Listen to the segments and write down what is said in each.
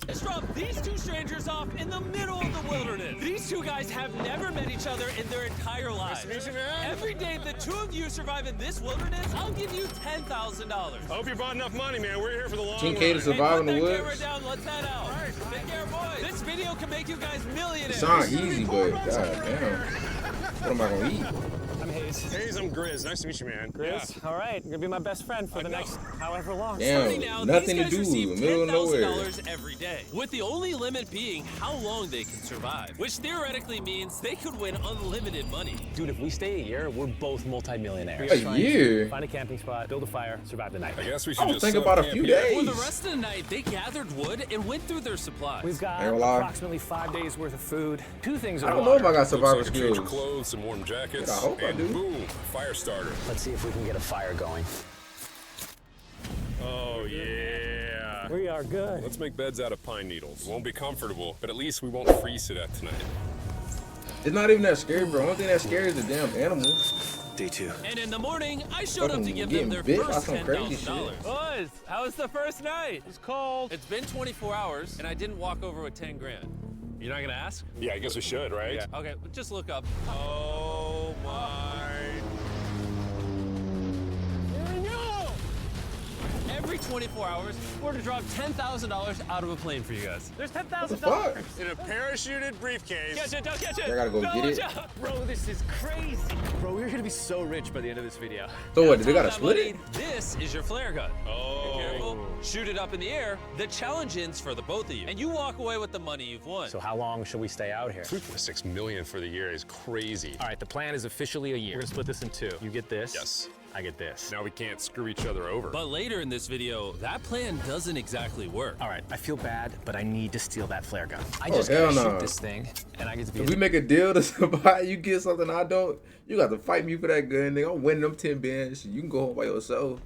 Let's drop these two strangers off in the middle of the wilderness. These two guys have never met each other in their entire lives. Nice to meet you, man. Every day the two of you survive in this wilderness, I'll give you $10,000. I hope you brought enough money, man. We're here for the long 10K to run. survive in the Hey, put that woods. camera down, let's head out. Take care, boys. This video can make you guys millionaires. Sound easy, but goddamn. What am I gonna eat? I'm Hayes. Hayes, I'm Grizz. Nice to meet you, man. Grizz? Yeah. All right, you're gonna be my best friend for the next however long. Starting Damn, now, nothing these to guys do, receive middle of nowhere. $10,000 every day, with the only limit being how long they can survive, which theoretically means they could win unlimited money. Dude, if we stay a year, we're both multi-millionaires. A year? Find a camping spot, build a fire, survive the night. I guess we I should was just thinking sub about a camp few here. days. For the rest of the night, they gathered wood and went through their supplies. We've got Ain't gonna lie. approximately 5 days worth of food, 2 things of I don't water. know if I got survivor Looks like a change skills. of clothes, some warm jackets, I hope I and do. boom, fire starter. Let's see if we can get a fire going. Oh, yeah. We are good. Let's make beds out of pine needles. Won't be comfortable, but at least we won't freeze to death tonight. It's not even that scary, bro. Only thing that scary is the damn animal. Day 2. And in the morning, I showed up to Fucking give getting them their bit by first some crazy $10,000. shit. Boys, how was the first night? It's cold. It's been 24 hours, and I didn't walk over with 10 grand. You're not gonna ask? Yeah, I guess we should, right? Yeah. Okay, just look up. Oh my. Here we go! Every 24 hours, we're to drop $10,000 out of a plane for you guys. There's What the $10,000. fuck? In a parachuted briefcase. Catch it, don't catch it! I gotta go No, get it. watch out. Bro, this is crazy. Bro, we're gonna be so rich by the end of this video. So what, did they Top gotta that split money, it? This is your flare gun. Oh. Be careful, shoot it up in the air. The challenge ends for the both of you, and you walk away with the money you've won. So how long should we stay out here? 3.6 million for the year is crazy. All right, the plan is officially a year. We're gonna split this in 2. You get this. Yes. I get this. Now we can't screw each other over. But later in this video, that plan doesn't exactly work. All right, I feel bad, but I need to steal that flare gun. I Oh, just hell gotta no. shoot this thing, and I get to be. If we make a deal to survive, you get something I don't, you got to fight me for that gun, nigga. I'm winning them 10 bands. You can go home by yourself.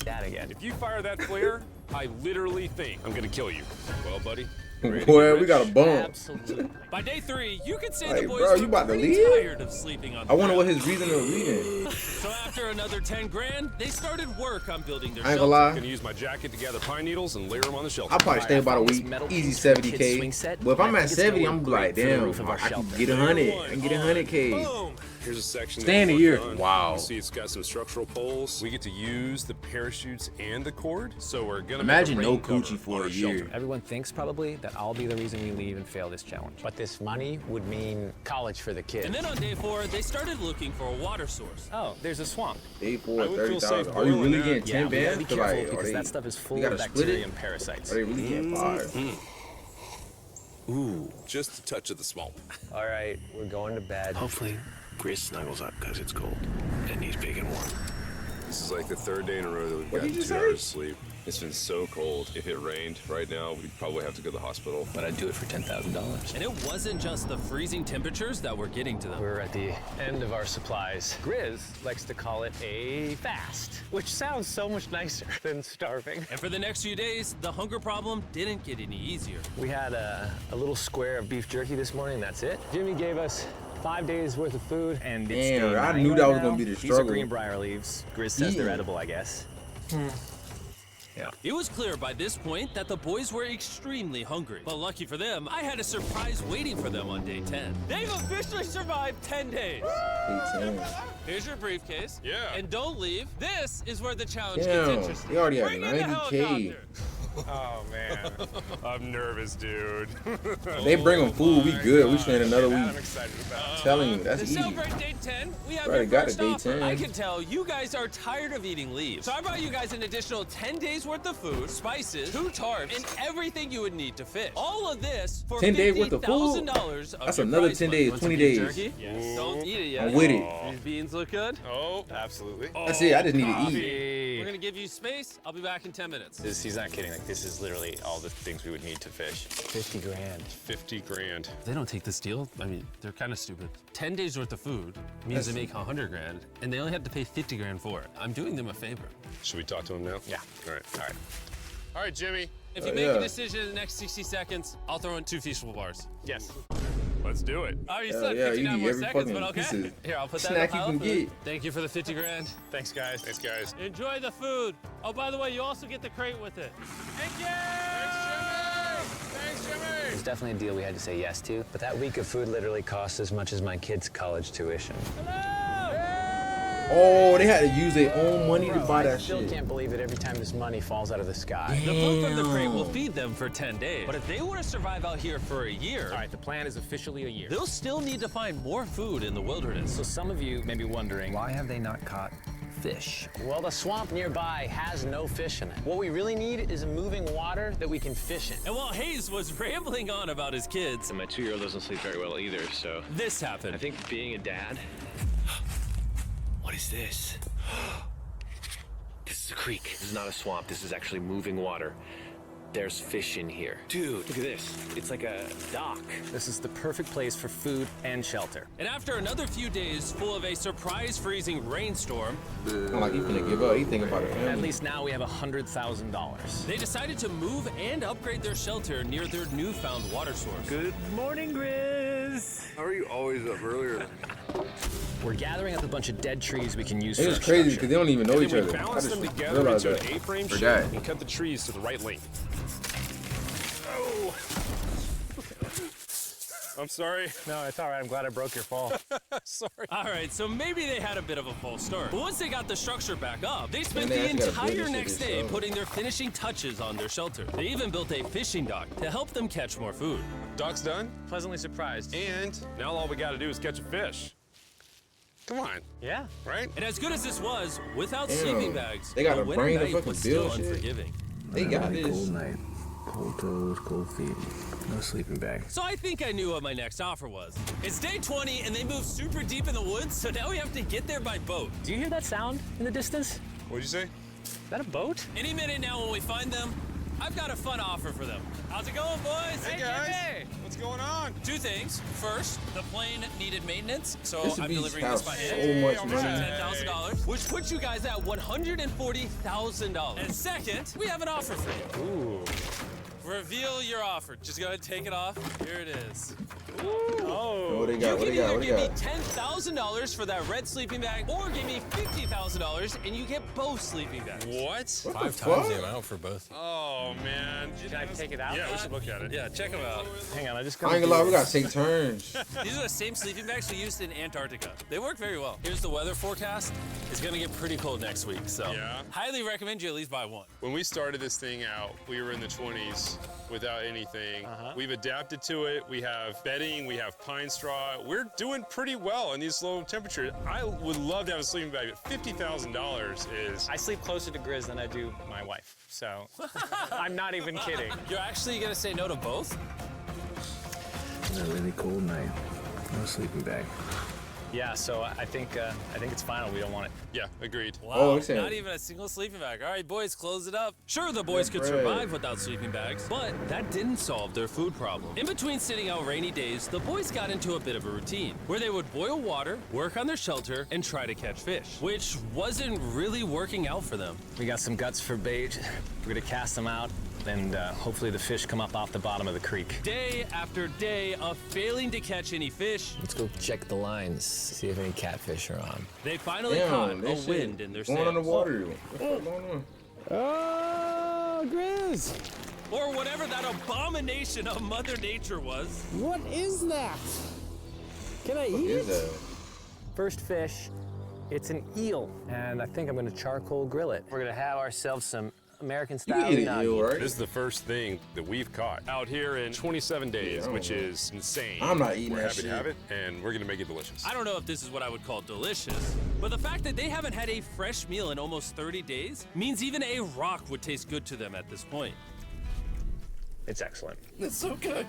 that again. If you fire that flare, I literally think I'm gonna kill you. Well, buddy, you ready to Boy, get we got a rich? bump. Absolutely. By day 3, you could say Like, the boys bro, were you about to pretty leave? tired of sleeping on the I wonder what ground. his reason of leaving. So after another 10 grand, they started work on building their I ain't shelter. gonna I'm lie. gonna use my jacket to gather pine needles and layer them on the shelter. I'll probably stay about a This week. metal Easy piece from the kids' 70K. swing set, But if I'm I at think it's 70, gonna I'm work like, great for the damn, roof of our I can shelter. get 100. I can get 100K. Boom. Here's a section. Stay in that a we've year. done. Wow. You see, it's got some structural poles. We get to use the parachutes and the cord. So we're gonna Imagine make a no rain cover coochie for on a our year. shelter. Everyone thinks probably that I'll be the reason we leave and fail this challenge. But this money would mean college for the kids. And then on day 4, they started looking for a water source. Oh, there's a swamp. Day 4, I would feel 30,000. safe Are you boiling really that. getting 10 Yeah, we gotta bands? be careful Like, because are that they- stuff is full you of gotta split bacteria it? and parasites. Are they really getting 5? Ooh, just a touch of the swamp. All right, we're going to bed. Hopefully, Grizz snuggles up because it's cold and he's big and warm. This is like the 3rd day in a row that we've What gotten did you 2 say? hours of sleep. It's been so cold. If it rained right now, we'd probably have to go to the hospital. But I'd do it for $10,000. And it wasn't just the freezing temperatures that were getting to them. We're at the end of our supplies. Grizz likes to call it a fast, which sounds so much nicer than starving. And for the next few days, the hunger problem didn't get any easier. We had a little square of beef jerky this morning, that's it. Jimmy gave us 5 days worth of food, and it's Damn, day I 9 knew right that was now. gonna be the These struggle. are greenbrier leaves. Grizz says they're Yeah. edible, I guess. Yeah. It was clear by this point that the boys were extremely hungry. But lucky for them, I had a surprise waiting for them on day 10. They've officially survived 10 days. Day 10. Here's your briefcase. Yeah. And don't leave. This is where the challenge gets Damn, interesting. they already have Bring in the 90K. helicopter. Oh, man. I'm nervous, dude. They bring them food, we good. We spend another That I'm week. excited about. Telling you, that's To easy. celebrate day 10, we have Already your got it, first day offer. 10. I can tell you guys are tired of eating leaves. So I brought you guys an additional 10 days worth of food, spices, 2 tarps, and everything you would need to fish. All of this for 10 days worth of food? $50,000 of That's your another prize 10 money. days, Want 20 some beef days. jerky? Yes. Don't eat it yet. I'm with it. These beans look good. Oh, absolutely. That's it, I just need to eat. We're gonna give you space. I'll be back in 10 minutes. He's not kidding. Like, this is literally all the things we would need to fish. 50 grand. 50 grand. If they don't take this deal, I mean, they're kind of stupid. 10 days worth of food means they make 100 grand, and they only have to pay 50 grand for it. I'm doing them a favor. Should we talk to him now? Yeah. All right. All right, Jimmy. If you Oh, make yeah. a decision in the next 60 seconds, I'll throw in 2 feasible bars. Yes. Let's do it. Oh, you Hell said yeah, 59 you more need every seconds, but fucking piece okay. of Here, I'll put that in snack the you pile can of food. get. Thank you for the 50 grand. Thanks, guys. Thanks, guys. Enjoy the food. Oh, by the way, you also get the crate with it. Thank you! Thanks, Jimmy! It's definitely a deal we had to say yes to, but that week of food literally cost as much as my kids' college tuition. Oh, they had to use their own money to buy that I still shit. can't believe it every time this money falls out of the sky. The food from the crate will feed them for 10 days. But if they want to survive out here for a year, All right, the plan is officially a year. they'll still need to find more food in the wilderness. So some of you may be wondering, Why have they not caught fish? well, the swamp nearby has no fish in it. What we really need is a moving water that we can fish in. And while Hayes was rambling on about his kids, And my 2-year-old doesn't sleep very well either, so this happened. I think being a dad. What is this? This is a creek. This is not a swamp. This is actually moving water. There's fish in here. Dude, look at this. It's like a dock. This is the perfect place for food and shelter. And after another few days full of a surprise freezing rainstorm, I'm like, he finna give up. He thinking about it. At least now we have $100,000. they decided to move and upgrade their shelter near their newfound water source. Good morning, Grizz. How are you always up earlier? We're gathering up a bunch of dead trees we can use It for was our crazy structure. because they don't even know And each then we other. I balance just them together realized into that. an A-frame For shape that. and cut the trees to the right length. Oh. I'm sorry. No, it's all right. I'm glad I broke your fall. Sorry. All right, so maybe they had a bit of a false start. But once they got the structure back up, they spent they the actually gotta build entire this shit next day themselves. putting their finishing touches on their shelter. They even built a fishing dock to help them catch more food. Dock's done, Pleasantly surprised. and now all we gotta do is catch a fish. Come on, Yeah. right? And as good as this was, without Damn, sleeping bags, they got the a winter brain to night fucking was still build shit. unforgiving. They got Really this. cold night. Cold toes, cold feet. No sleeping bag. So I think I knew what my next offer was. It's day 20 and they moved super deep in the woods, so now we have to get there by boat. Do you hear that sound in the distance? What'd you say? Is that a boat? Any minute now when we find them, I've got a fun offer for them. How's it going, boys? Hey guys, what's going on? Two things. First, the plane needed maintenance, so This I'm beach delivering this costs by so hand. much all money. right. $10,000, which puts you guys at $140,000. And second, we have an offer for you. Ooh. Reveal your offer. Just go ahead and take it off. Here it is. Oh. What they You got? What can they got? either What they give me got? $10,000 for that red sleeping bag, or give me $50,000 and you get both sleeping bags. What? What the 5 fuck? times the amount for both. Oh man. Can I take it out? Yeah, we should look at it. Yeah, check them out. Hang on, I just I got ain't gonna lie, we gotta take turns. These are the same sleeping bags we used in Antarctica. They work very well. Here's the weather forecast. It's gonna get pretty cold next week, so Yeah. highly recommend you at least buy one. When we started this thing out, we were in the 20s without anything. We've adapted to it. We have bedding, we have pine straw. We're doing pretty well in these low temperatures. I would love to have a sleeping bag, but $50,000 is. I sleep closer to Grizz than I do my wife, so I'm not even kidding. You're actually gonna say no to both? A really cold night. No sleeping bag. Yeah, so I think it's final. We don't want it. Yeah, agreed. Wow, Oh, it's not even a single sleeping bag. All right, boys, close it up. Sure, the boys could bread. survive without sleeping bags, but that didn't solve their food problem. In between sitting out rainy days, the boys got into a bit of a routine where they would boil water, work on their shelter, and try to catch fish, which wasn't really working out for them. We got some guts for bait. We're gonna cast them out, and hopefully the fish come up off the bottom of the creek. Day after day of failing to catch any fish, Let's go check the lines, see if any catfish are on. they finally Damn, caught that a shit wind in their going sails. on the water. What the fuck going on? Oh, Grizz! Or whatever that abomination of Mother Nature was. What is that? Can I eat What is it? that? First fish, it's an eel, and I think I'm gonna charcoal grill it. We're gonna have ourselves some American You style can eat an unagi. eel, right? This is the first thing that we've caught out here in 27 days, Yeah, I which don't know. is insane. I'm not eating We're that happy shit. to have it, and we're gonna make it delicious. I don't know if this is what I would call delicious, but the fact that they haven't had a fresh meal in almost 30 days means even a rock would taste good to them at this point. It's excellent. It's so good.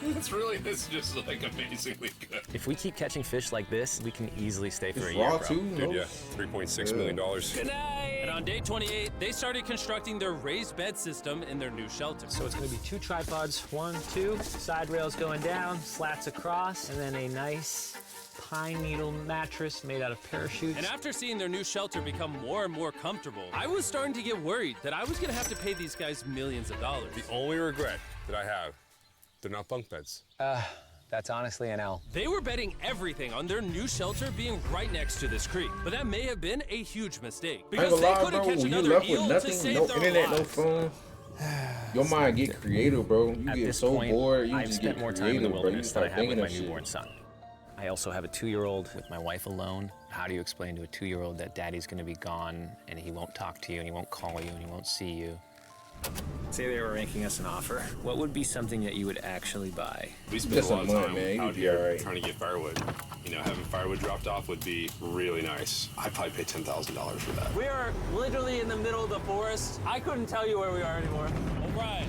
It's just like amazingly good. If we keep catching fish like this, we can easily stay for It's a year, raw bro. too? Dude, No? yeah, $3.6 million. Good night! And on day 28, they started constructing their raised bed system in their new shelter. So it's gonna be 2 tripods, 1, 2, side rails going down, slats across, and then a nice pine needle mattress made out of parachutes. And after seeing their new shelter become more and more comfortable, I was starting to get worried that I was gonna have to pay these guys millions of dollars. The only regret that I have, they're not bunk beds. That's honestly an L. They were betting everything on their new shelter being right next to this creek, but that may have been a huge mistake I ain't because gonna they lie, couldn't bro. catch When you another left eel with to nothing, save no their internet, no lives. phone, Your mind get creative, bro. You At get this so point, bored. You I've just spent get more time in the creative, bro. You wilderness than I start have with thinking my of shit. newborn son. I also have a 2-year-old with my wife alone. How do you explain to a 2-year-old that daddy's gonna be gone and he won't talk to you and he won't call you and he won't see you? Say they were making us an offer. What would be something that you would actually buy? We spend Just a lot of some money, time man. You out be here alright. trying to get firewood. You know, having firewood dropped off would be really nice. I'd probably pay $10,000 for that. We are literally in the middle of the forest. I couldn't tell you where we are anymore. All right.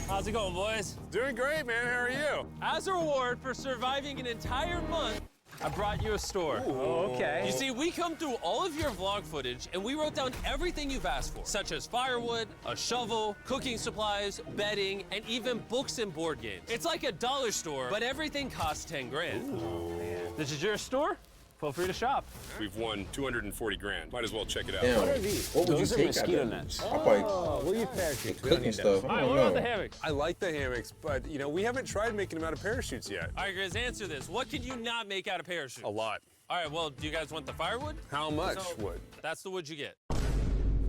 How's it going, boys? Doing great, man. How are you? As a reward for surviving an entire month, I brought you a store. Oh, okay. You see, we come through all of your vlog footage and we wrote down everything you've asked for, such as firewood, a shovel, cooking supplies, bedding, and even books and board games. It's like a dollar store, but everything costs 10 grand. This is your store? Feel free to shop. We've won 240 grand. Might as well check it out. Damn. What are these? What would Those you are take mosquito out of nets. that? I probably Oh, we'll use parachutes. We don't cooking need stuff. those. I All right, don't what about the know. hammocks? I like the hammocks, but, you know, we haven't tried making them out of parachutes yet. All right, Grizz, answer this. What can you not make out of parachute? A lot. All right, well, do you guys want the firewood? How much So- wood? That's the wood you get.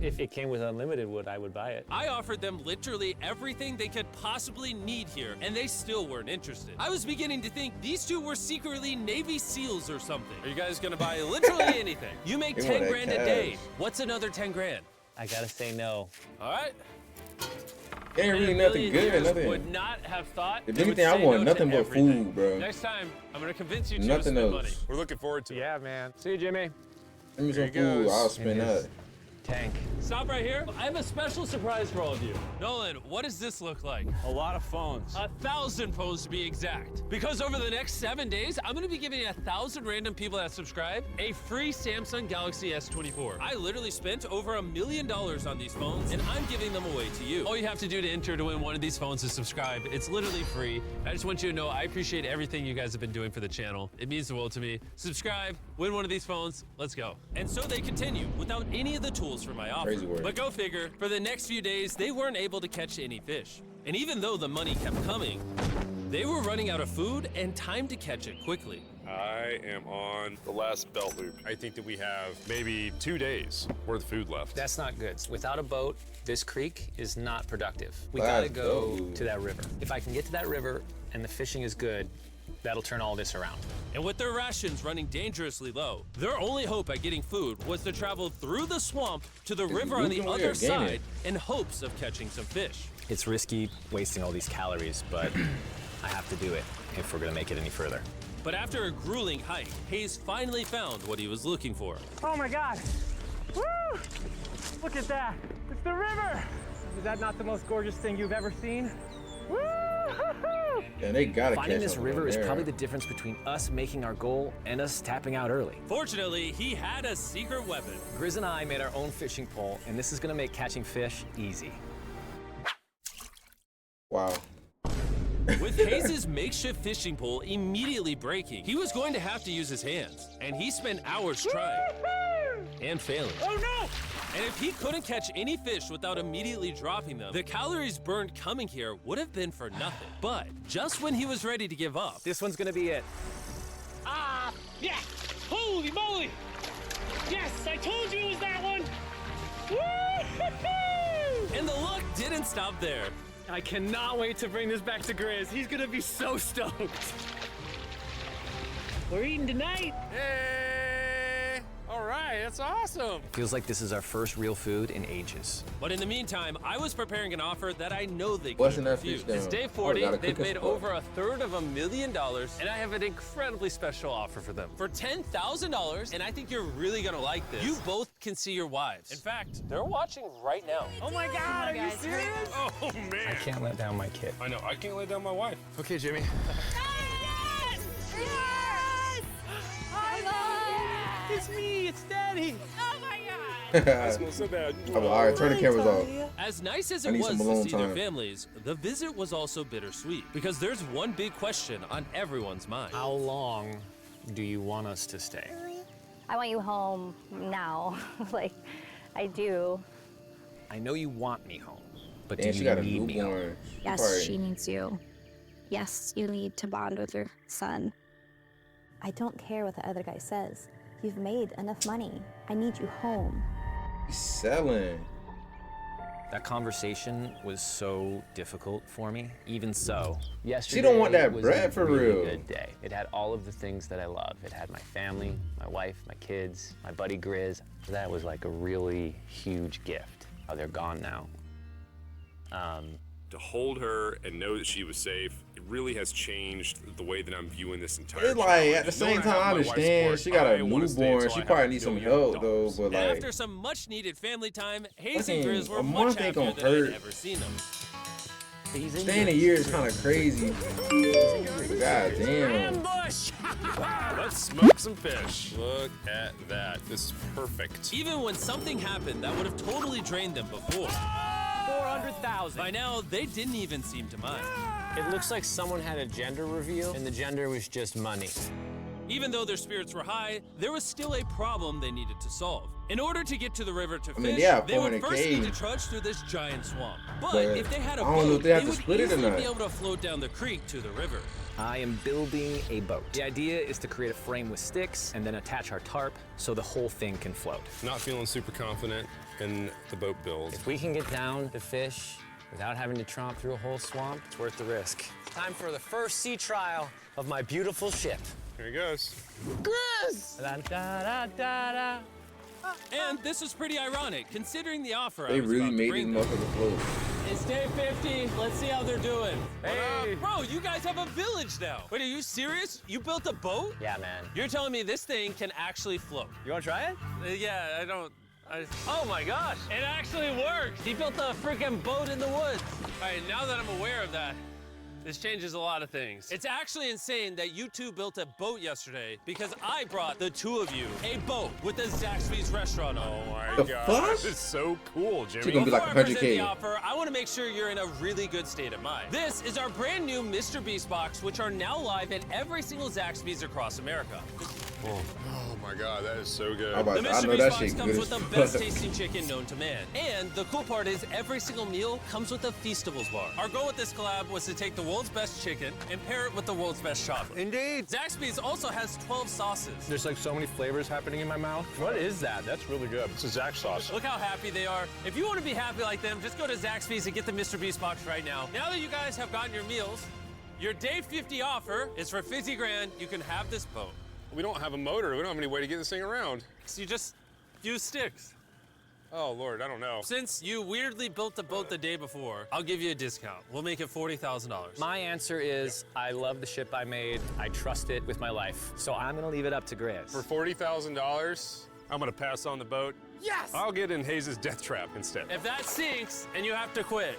If it came with unlimited wood, I would buy it. I offered them literally everything they could possibly need here, and they still weren't interested. I was beginning to think these two were secretly Navy SEALs or something. Are you guys gonna buy literally anything? You make They 10 want that grand a day. cash. What's another 10 grand? I gotta say no. All right. Ain't really In a nothing million good, years nothing. Would not have thought. If they would anything, I say want no nothing to but everything. food, bro. Next time, I'm gonna convince you to Nothing spend else. money. We're looking forward to it. Yeah, man. See you, Jimmy. Give me There some he food. goes. I'll spend In his that. Tank. Stop right here. I have a special surprise for all of you. Nolan, what does this look like? A lot of phones. 1,000 phones to be exact. Because over the next 7 days, I'm gonna be giving 1,000 random people that subscribe a free Samsung Galaxy S24. I literally spent over $1 million on these phones, and I'm giving them away to you. All you have to do to enter to win one of these phones is subscribe. It's literally free. I just want you to know I appreciate everything you guys have been doing for the channel. It means the world to me. Subscribe, win one of these phones, let's go. And so they continue without any of the tools for my offer. Crazy word. But go figure, for the next few days, they weren't able to catch any fish. And even though the money kept coming, they were running out of food and time to catch it quickly. I am on the last belt loop. I think that we have maybe 2 days worth of food left. That's not good. Without a boat, this creek is not productive. We Let's gotta go go. to that river. If I can get to that river and the fishing is good, that'll turn all this around. And with their rations running dangerously low, their only hope at getting food was to travel through the swamp to the river on the losing weight other or gaining? side in hopes of catching some fish. It's risky wasting all these calories, but I have to do it if we're gonna make it any further. But after a grueling hike, Hayes finally found what he was looking for. Oh my God. Woo! Look at that. It's the river. Is that not the most gorgeous thing you've ever seen? Woo! And they gotta Finding catch this something river is there. probably the difference between us making our goal and us tapping out early. Fortunately, he had a secret weapon. Grizz and I made our own fishing pole, and this is gonna make catching fish easy. Wow. With Hayes' makeshift fishing pole immediately breaking, he was going to have to use his hands, and he spent hours trying and failing. Oh no! And if he couldn't catch any fish without immediately dropping them, the calories burned coming here would have been for nothing. But just when he was ready to give up, This one's gonna be it. Ah! Yeah! Holy moly! Yes, I told you it was that one! Woo! and the luck didn't stop there. I cannot wait to bring this back to Grizz. He's gonna be so stoked. We're eating tonight. Hey! All right, that's awesome. Feels like this is our first real food in ages. But in the meantime, I was preparing an offer that I know they Busting couldn't that fish refuse. down. It's day Oh, 40, gotta they've cook us made up. over $250,000, and I have an incredibly special offer for them. For $10,000, and I think you're really gonna like this, you both can see your wives. In fact, they're watching right now. Oh my God, are you serious? Oh, man. Can't let down my kid. I know, I can't let down my wife. Okay, Jimmy. It's me, it's Daddy. I smell so bad. All right, turn the cameras off. As nice as I it need was some to alone see their time. families, the visit was also bittersweet because there's one big question on everyone's mind. How long do you want us to stay? I want you home now. Like, I do. I know you want me home, but And do she you got a need me home? newborn. Yes, Probably- she needs you. Yes, you need to bond with your son. I don't care what the other guy says. You've made enough money. I need you home. He's selling. That conversation was so difficult for me. Even so, yesterday She don't want that was bread a for really real. good day. It had all of the things that I love. It had my family, my wife, my kids, my buddy Grizz. That was like a really huge gift. Oh, they're gone now. To hold her and know that she was safe, it really has changed the way that I'm viewing this entire It's like challenge. at the same Knowing I time, I have my wife's understand support, she got a I wanna stay newborn. until She I have probably $1 needs some million. help though. But And like, after some much-needed family time, Hayes I and think Grizz were a much month ain't happier gonna than I'd hurt. ever seen them. staying a year is kind of crazy. God damn. Ambush! Let's smoke some fish. Look at that. This is perfect. Even when something happened that would have totally drained them before, 400,000. by now they didn't even seem to mind. It looks like someone had a gender reveal, and the gender was just money. Even though their spirits were high, there was still a problem they needed to solve. In order to get to the river to fish, yeah, they would 400K. first need to trudge through this giant swamp. But But if they had a I don't know boat, if they have to would split it or easily not. be able to float down the creek to the river. I am building a boat. The idea is to create a frame with sticks and then attach our tarp so the whole thing can float. Not feeling super confident in the boat build. If we can get down to fish without having to tromp through a whole swamp, it's worth the risk. Time for the first sea trial of my beautiful ship. Here he goes. Da-da-da-da-da. And this is pretty ironic, considering the offer I They was really about to made bring this them. motherfucker float. It's day 50. Let's see how they're doing. Hey. Bro, you guys have a village now. Wait, are you serious? You built a boat? Yeah, man. You're telling me this thing can actually float? You wanna try it? Yeah, I don't. Oh my gosh, it actually works. He built a freaking boat in the woods. All right, now that I'm aware of that, this changes a lot of things. It's actually insane that you two built a boat yesterday because I brought the two of you a boat with the Zaxby's restaurant on it. Oh my The god. fuck? This is so cool, Jimmy. She gonna be like Before I present 100K. the offer, I want to make sure you're in a really good state of mind. This is our brand new Mr. Beast box, which are now live at every single Zaxby's across America. Oh my god, that is so good. I'm about The to- I Mr. know Beast that box shit comes good with the as best fuck. tasting chicken known to man. And the cool part is every single meal comes with a Feastables bar. Our goal with this collab was to take the world's best chicken and pair it with the world's best chocolate. Indeed. Zaxby's also has 12 sauces. There's like so many flavors happening in my mouth. What is that? That's really good. It's a Zach sauce. Look how happy they are. If you want to be happy like them, just go to Zaxby's and get the Mr. Beast box right now. Now that you guys have gotten your meals, your day 50 offer is for 50 grand. You can have this boat. We don't have a motor. We don't have any way to get this thing around. So you just use sticks. Oh Lord, I don't know. Since you weirdly built the boat the day before, I'll give you a discount. We'll make it $40,000. My answer is I love the ship I made. I trust it with my life. So I'm gonna leave it up to Grizz. For $40,000, I'm gonna pass on the boat. Yes! I'll get in Hayes' death trap instead. If that sinks and you have to quit,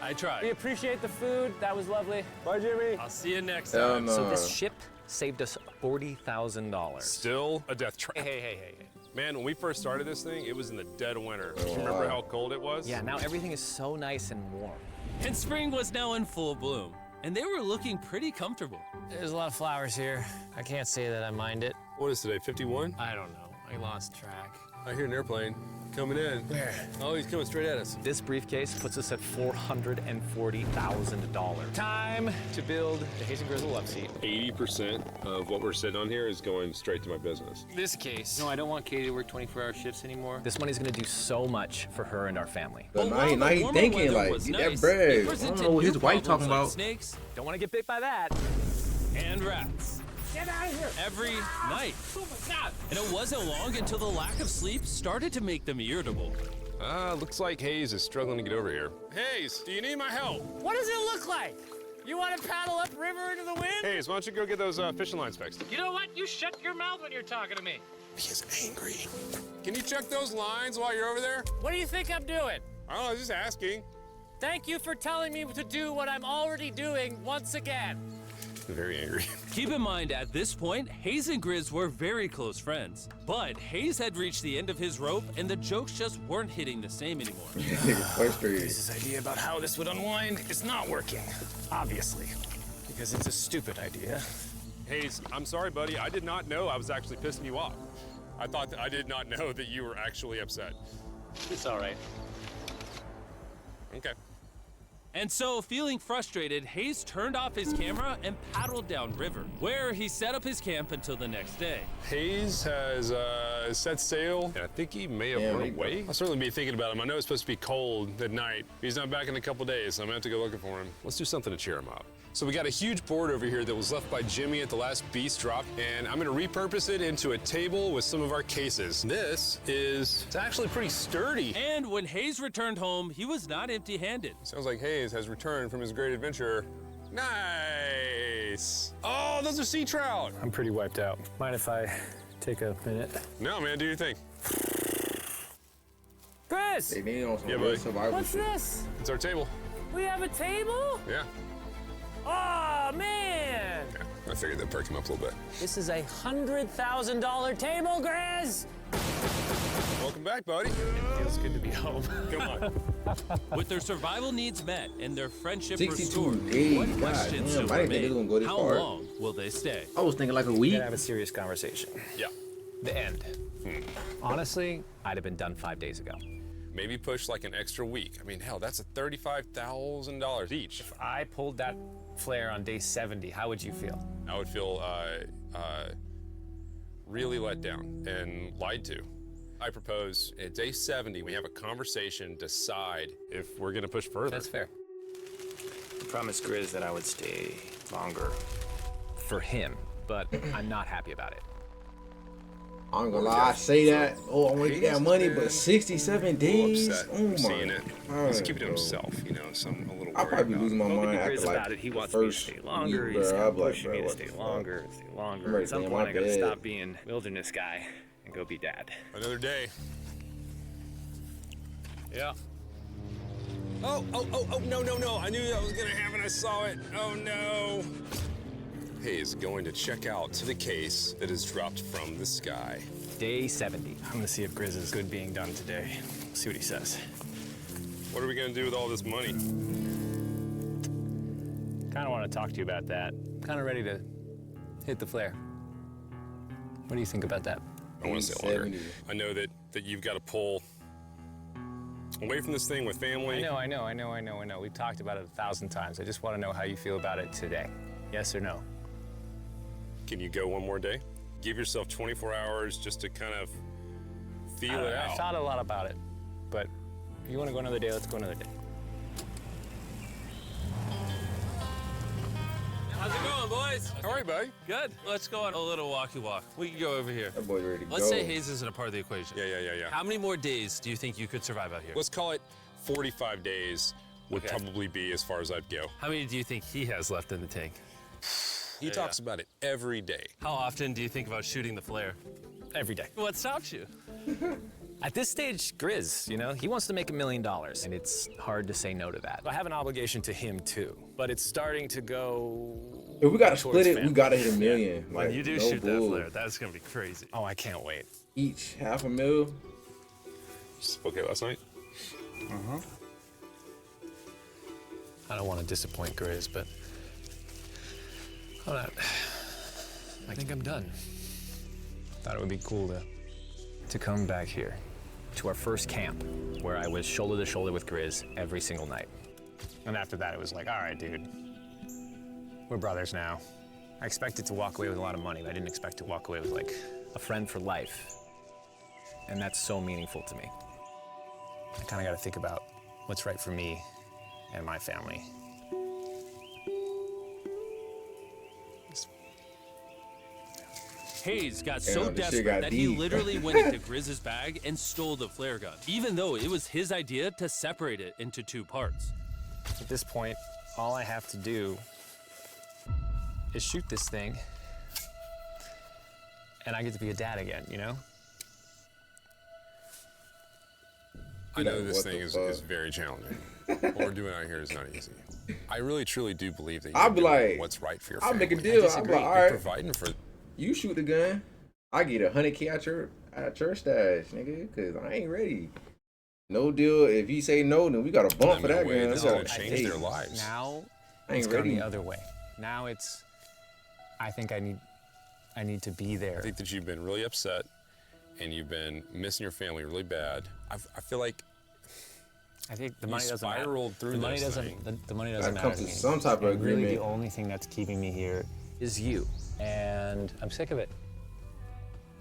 I We tried. appreciate the food. That was lovely. Bye, Jimmy. I'll see you next Hell time. no. So this ship saved us $40,000. Still a death trap. Hey. Man, when we first started this thing, it was in the dead of winter. Oh, Do you remember wow. how cold it was? Yeah, now everything is so nice and warm. And spring was now in full bloom, and they were looking pretty comfortable. There's a lot of flowers here. I can't say that I mind it. What is today, 51? I don't know. I lost track. I hear an airplane coming in. Where? Oh, he's coming straight at us. This briefcase puts us at $440,000. Time to build the Hayes and Grizzle love seat. 80% of what we're sitting on here is going straight to my business. This case. No, I don't want Katie to work 24-hour shifts anymore. This money's gonna do so much for her and our family. But now while he, the now he warmer thinking weather like, was get nice, that bread. it I don't presented know what his new wife problems talking like about. snakes Don't want to get bit by that. and rats. Get out of here! Every night. Oh my God! And it wasn't long until the lack of sleep started to make them irritable. Looks like Hayes is struggling to get over here. Hayes, do you need my help? What does it look like? You want to paddle upriver into the wind? Hayes, why don't you go get those fishing lines fixed? You know what? You shut your mouth when you're talking to me. He is angry. Can you check those lines while you're over there? What do you think I'm doing? I don't know, just asking. Thank you for telling me to do what I'm already doing once again. Very angry. Keep in mind, at this point, Hayes and Grizz were very close friends. But Hayes had reached the end of his rope, and the jokes just weren't hitting the same anymore. Nigga frustrated. This idea about how this would unwind is not working, obviously, because it's a stupid idea. Hayes, I'm sorry, buddy. I did not know I was actually pissing you off. I did not know that you were actually upset. It's all right. Okay. And so, feeling frustrated, Hayes turned off his camera and paddled downriver, where he set up his camp until the next day. Hayes has set sail, and I think he may have run away. I'll certainly be thinking about him. I know it's supposed to be cold at night. He's not back in a couple days, so I'm gonna have to go looking for him. Let's do something to cheer him up. So we got a huge board over here that was left by Jimmy at the last beast drop, and I'm gonna repurpose it into a table with some of our cases. It's actually pretty sturdy. And when Hayes returned home, he was not empty-handed. Sounds like Hayes has returned from his great adventure. Nice. Oh, those are sea trout. I'm pretty wiped out. Mind if I take a minute? No, man, do your thing. Chris! They need on some Yeah, real buddy. survival What's shit. this? It's our table. We have a table? Yeah. Oh, man! I figured that'd perk him up a little bit. This is a $100,000 table, Grizz! Welcome back, buddy. Feels good to be home. Come on. With their survival needs met and their friendship 62 restored, days. what God questions damn, still I didn't think it was remain? gonna go this How far. long will they stay? I was thinking like a We week. gotta have a serious conversation. Yeah. The end. Honestly, I'd have been done 5 days ago. Maybe push like an extra week. I mean, hell, that's a $35,000 each. If I pulled that flare on day 70, how would you feel? I would feel really let down and lied to. I propose at day 70, we have a conversation, decide if we're gonna push further. That's fair. I promised Grizz that I would stay longer for him, but I'm not happy about it. I'm gonna lie, I say that. Oh, I want to get that money, but 67 days. Upset Oh my seeing it. He's God, keeping it to bro. himself, you know, so I'm a little worried I'll probably be about losing my Don't mind be after Grizz like about it. He the wants me to first stay longer. week, He's bro. kind I'm of like, pushing bro, me to what stay the fuck? longer, stay I'm longer. ready At some to lay in point, my I gotta bed. stop being wilderness guy and go be dad. Another day. Yeah. Oh, no. I knew that was gonna happen. I saw it. Oh, no. Hayes going to check out the case that is dropped from the sky. Day 70. I'm gonna see if Grizz is good being done today. See what he says. What are we gonna do with all this money? Kinda wanna talk to you about that. Kinda ready to hit the flare. What do you think about that? I want to stay longer. 70. I know that you've got to pull away from this thing with family. I know. We've talked about it 1,000 times. I just wanna know how you feel about it today. Yes or no? Can you go one more day? Give yourself 24 hours just to kind of feel it I out. thought a lot about it, but if you wanna go another day, let's go another day. How's it going, boys? All right, buddy. Good. Let's go on a little walkie walk. We can go over here. That boy ready to Let's go. say Hayes isn't a part of the equation. Yeah. How many more days do you think you could survive out here? Let's call it 45 days would Okay. probably be as far as I'd go. How many do you think he has left in the tank? He talks about it every day. How often do you think about shooting the flare? Every day. What stops you? At this stage, Grizz, you know, he wants to make $1 million, and it's hard to say no to that. I have an obligation to him too, but it's starting to go. If we gotta towards split it, family. we gotta hit $1 million. When Like, you do no shoot bull. that flare, that's gonna be crazy. Oh, I can't wait. Each $500,000. Okay, last night. I don't want to disappoint Grizz, but hold on. I think I'm done. Thought it would be cool to come back here to our first camp where I was shoulder to shoulder with Grizz every single night. And after that, it was like, all right, dude, we're brothers now. I expected to walk away with a lot of money, but I didn't expect to walk away with like a friend for life. And that's so meaningful to me. I kind of got to think about what's right for me and my family. Hayes got so Damn, this shit desperate got that he deep. literally went into Grizz's bag and stole the flare gun, even though it was his idea to separate it into two parts. At this point, all I have to do is shoot this thing, and I get to be a dad again, you know? I know Like, this what thing the is fuck? very challenging. What we're doing out here is not easy. I really, truly do believe that I'll you're be doing like, what's right for your I'll family. make a deal. I'll be disagree. like, all You're right. providing for. You shoot the gun, I get $100K at your stash, nigga, cause I ain't ready. No deal. If you say no, then we got a bump for No that way, gun. this is That's gonna all. change their lives. Now, I it's ain't gone ready. the other way. Now it's, I think I need to be there. I think that you've been really upset, and you've been missing your family really bad. I feel like I think the money doesn't spiraled through the money this doesn't. thing. The money doesn't Gotta matter. come to to me some type of And really, agreement. the only thing that's keeping me here is you, and I'm sick of it.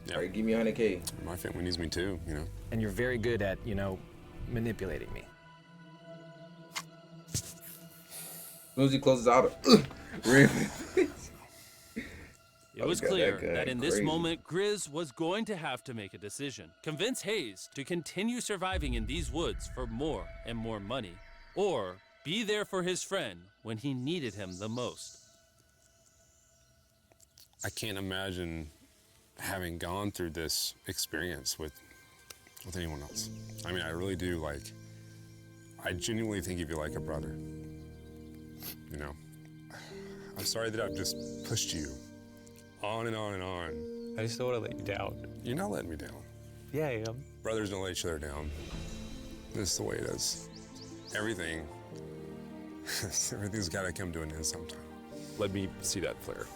Yeah. All right, give me 100K. My family needs me too, you know. And you're very good at, manipulating me. As soon as he closes out, really. It was God, clear that guy that in this crazy. moment, Grizz was going to have to make a decision. Convince Hayes to continue surviving in these woods for more and more money, or be there for his friend when he needed him the most. I can't imagine having gone through this experience with anyone else. I mean, I really do, like, I genuinely think of you like a brother. You know? I'm sorry that I've just pushed you on and on and on. I just don't want to let you down. You're not letting me down. Yeah, I am. Brothers don't let each other down. This is the way it is. Everything's got to come to an end sometime. Let me see that flare.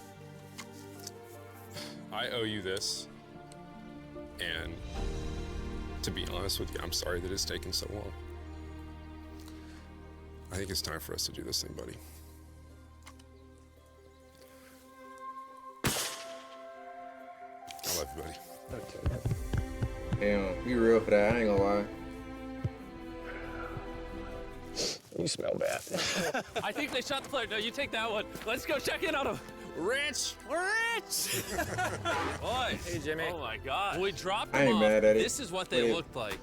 I owe you this, and to be honest with you, I'm sorry that it's taken so long. I think it's time for us to do this thing, buddy. I love you, buddy. Damn, be real for that. I ain't gonna lie. You smell bad. I think they shot the flare. No, you take that one. Let's go check in on him. Rich! Rich! Boy. Hey, Jimmy. Oh my God. When we dropped I them ain't off, mad at it. this is what they Wait. looked like.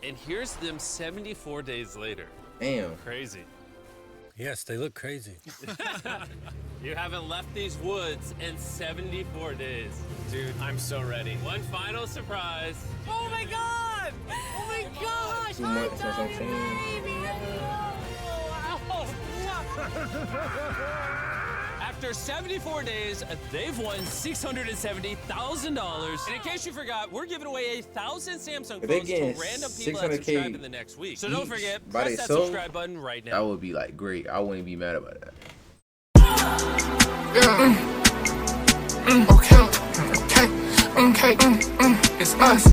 And here's them 74 days later. Damn. Crazy. Yes, they look crazy. You haven't left these woods in 74 days. Dude, I'm so ready. One final surprise. Oh my God! Oh my gosh! Too much, that's what I'm saying. After 74 days, they've won $670,000. And in case you forgot, we're giving away 1,000 Samsung If they phones to getting random people that 600K subscribe in the next week. So don't each forget, by press that themselves, subscribe button right now. That would be like great. I wouldn't be mad about that. Okay, it's us.